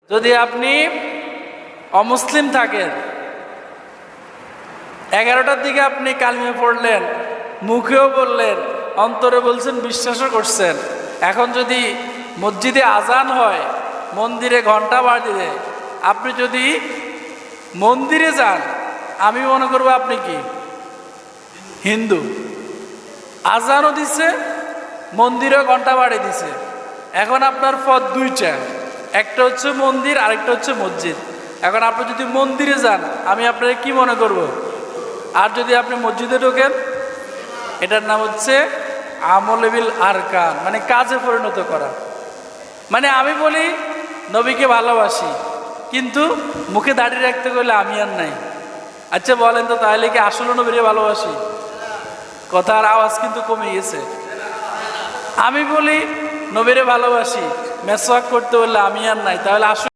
যদি আপনি অমুসলিম থাকেন, 11টার দিকে আপনি কালিমা পড়লেন, মুখেও বললেন, অন্তরে বলছেন, বিশ্বাসও করছেন, এখন যদি মসজিদে আজান হয়, মন্দিরে ঘন্টা বাজিয়ে আপনি যদি মন্দিরে যান, আমি মনে করবো আপনি কি হিন্দু। আজানও দিছে, মন্দিরেও ঘন্টা বাড়িয়ে দিছে, এখন আপনার পথ দুইটা, একটা হচ্ছে মন্দির, আরেকটা হচ্ছে মসজিদ। এখন আপনি যদি মন্দিরে যান, আমি আপনার কি মনে করব? আর যদি আপনি মসজিদে ঢোকেন, এটার নাম হচ্ছে আমলে বিল আরকান, মানে কাজে পরিণত করা। মানে আমি বলি নবীকে ভালোবাসি, কিন্তু মুখে দাঁড়িয়ে রাখতে গেলে আমি আর নাই। আচ্ছা বলেন তো, তাহলে কি আসলে নবীরে ভালোবাসি? কথার আওয়াজ কিন্তু কমে গেছে। আমি বলি নবীরে ভালোবাসি, মেসওয়াক করতে বললে আমি আর নাই, তাহলে আসলে